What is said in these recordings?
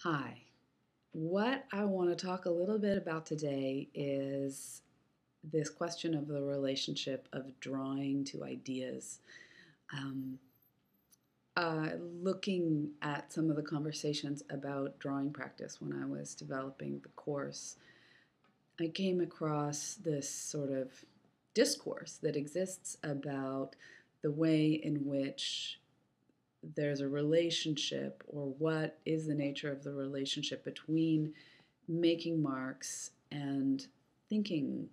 Hi. What I want to talk a little bit about today is this question of the relationship of drawing to ideas. Um, Looking at some of the conversations about drawing practice when I was developing the course, I came across this sort of discourse that exists about the way in which there's a relationship, or what is the nature of the relationship between making marks and thinking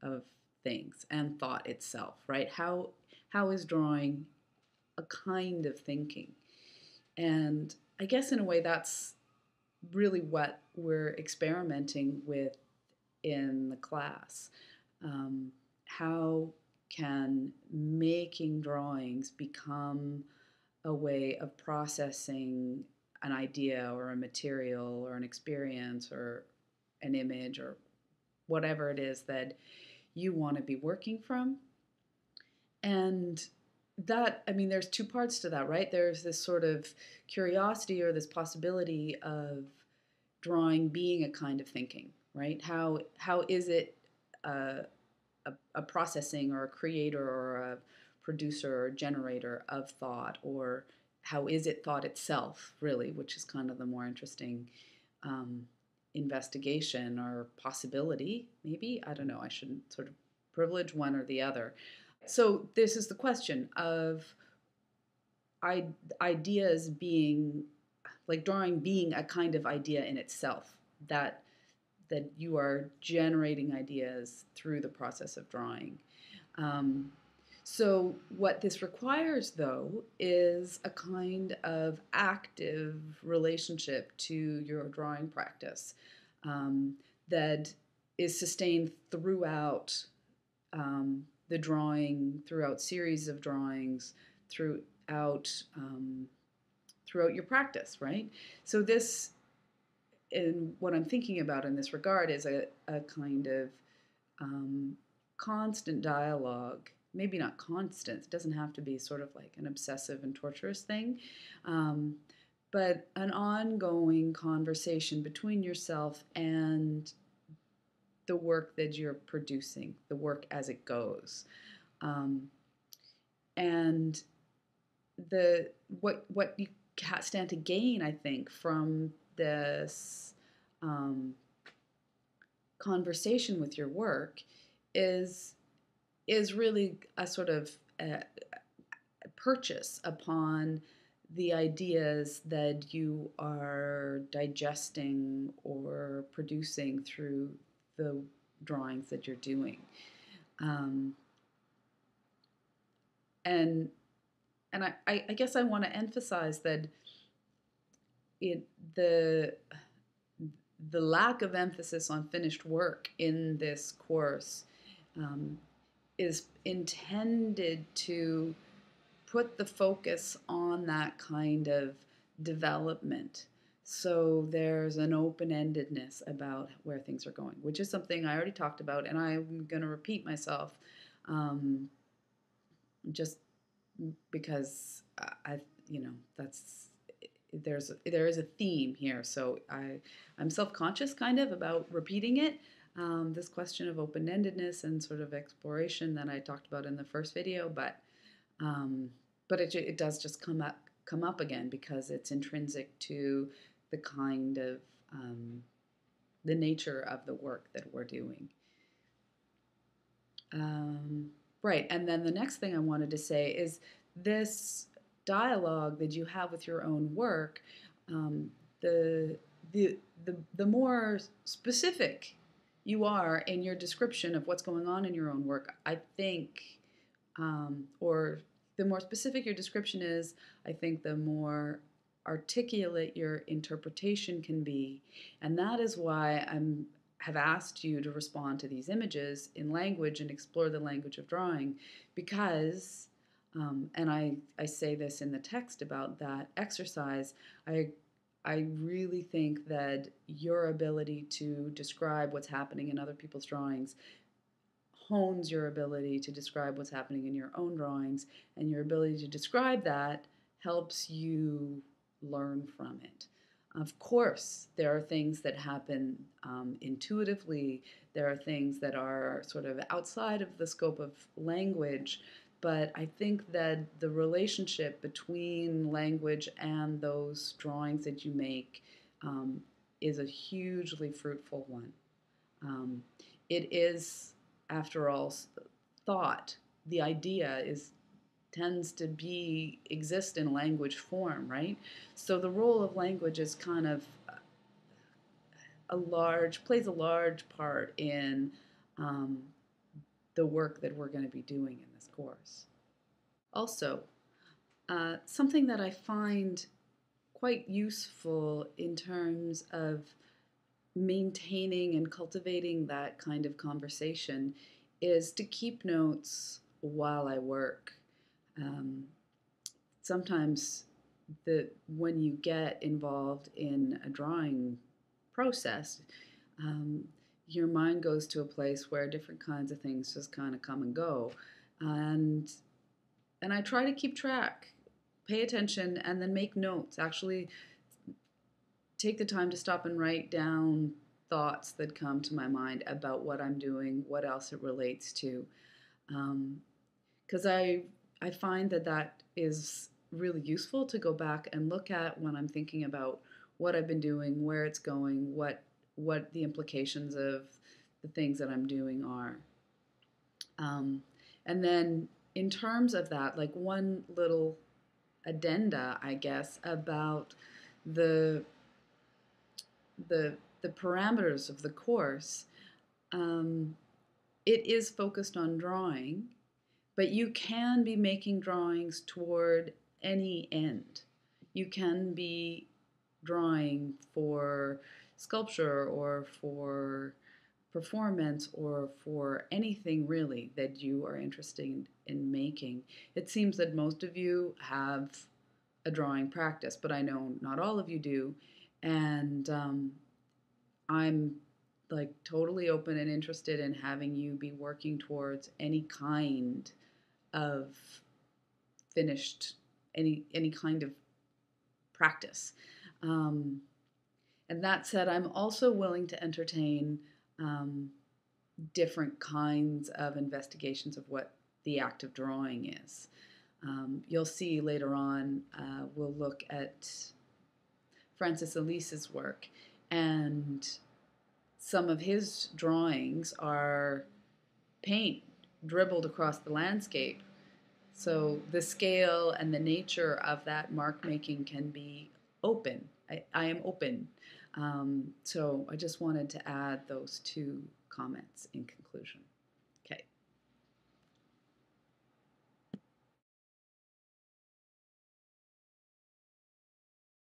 of things and thought itself, right? How is drawing a kind of thinking? And I guess in a way that's really what we're experimenting with in the class. How can making drawings become a way of processing an idea or a material or an experience or an image or whatever it is that you want to be working from? And that, I mean, there's two parts to that, right? There's this sort of curiosity or this possibility of drawing being a kind of thinking, right? How is it a, a processing or a creator or a producer or generator of thought, or how is it thought itself, really, which is kind of the more interesting um, investigation or possibility, maybe. I don't know, I shouldn't sort of privilege one or the other. So, this is the question of ideas being, like drawing being a kind of idea in itself, that you are generating ideas through the process of drawing. Um, so, what this requires, though, is a kind of active relationship to your drawing practice um, that is sustained throughout the drawing, throughout series of drawings, throughout throughout your practice, right? So this, and what I'm thinking about in this regard, is a kind of um, constant dialogue. Maybe not constant, it doesn't have to be sort of like an obsessive and torturous thing, um, but an ongoing conversation between yourself and the work that you're producing, the work as it goes. Um, and the what you stand to gain, I think, from this um, conversation with your work is is really a sort of purchase upon the ideas that you are digesting or producing through the drawings that you're doing. Um, and and I guess I want to emphasize that it the lack of emphasis on finished work in this course um, is intended to put the focus on that kind of development. So there's an open-endedness about where things are going, which is something I already talked about, and I'm going to repeat myself um, just because that's there is a theme here. So I'm self-conscious kind of about repeating it. This question of open-endedness and sort of exploration that I talked about in the first video, um, but it does just come up again because it's intrinsic to the kind of the nature of the work that we're doing. Right, and then the next thing I wanted to say is this dialogue that you have with your own work. Um, the, the more specific you are in your description of what's going on in your own work, I think, or the more specific your description is, I think the more articulate your interpretation can be. And that is why I'm have asked you to respond to these images in language and explore the language of drawing, because and I say this in the text about that exercise, I really think that your ability to describe what's happening in other people's drawings hones your ability to describe what's happening in your own drawings, and your ability to describe that helps you learn from it. Of course, there are things that happen intuitively. There are things that are sort of outside of the scope of language. But I think that the relationship between language and those drawings that you make is a hugely fruitful one. Um, it is, after all, thought. The idea is tends to be exist in language form, right? So the role of language is kind of plays a large part in um, the work that we're going to be doing in this course. Also, something that I find quite useful in terms of maintaining and cultivating that kind of conversation is to keep notes while I work. Um, Sometimes when you get involved in a drawing process, um, your mind goes to a place where different kinds of things just kind of come and go, and I try to keep track, pay attention, and then make notes. Actually, take the time to stop and write down thoughts that come to my mind about what I'm doing, what else it relates to, because I find that is really useful to go back and look at when I'm thinking about what I've been doing, where it's going, what the implications of the things that I'm doing are. And then in terms of that, like one little addenda, I guess, about the the parameters of the course, um, it is focused on drawing, but you can be making drawings toward any end. You can be drawing for sculpture or for performance or for anything really that you are interested in making. It seems that most of you have a drawing practice, but I know not all of you do. And I'm like totally open and interested in having you be working towards any kind of finished, any kind of practice. Um, and that said, I'm also willing to entertain um, different kinds of investigations of what the act of drawing is. You'll see later on, we'll look at Francis Elise's work, and some of his drawings are paint dribbled across the landscape. So the scale and the nature of that mark making can be open. I am open. So I just wanted to add those two comments in conclusion.